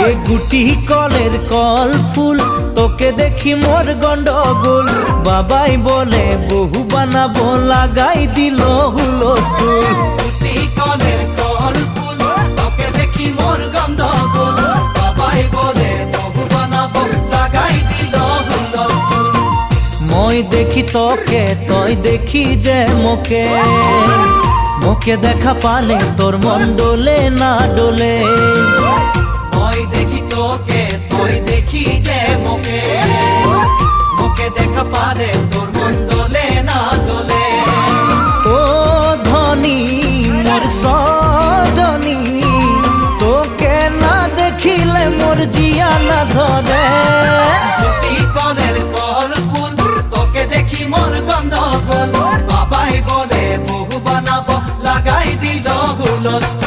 এ গুটি কলের কল ফুল তোকে দেখি মোর গন্ডগোল বাবাই বলে বহু বানাবো লাগাই দিল হুলস্থুল গুটি কলের কল ফুল তোকে দেখি মোর গন্ডগোল বাবাই বলে বহু বানাবো লাগাই দিল হুলস্থুল মই দেখি তোকে তই দেখি যে মোকে মোকে দেখা পালে তোর মন ডোলে না ডোলে মই দেখি তোকে তুই দেখি যে মোকে মোকে দেখা পালে তোর মন দোলে না দোলে ও ধনী মোর সজনী তোকে না দেখিলে মোর জিয়া না ধরে গুটি কলের কল ফুল তোকে দেখি মোর গন্ডগোল বাবাই বলে বহু বানাবো লাগাই দিল হুলস্থুল।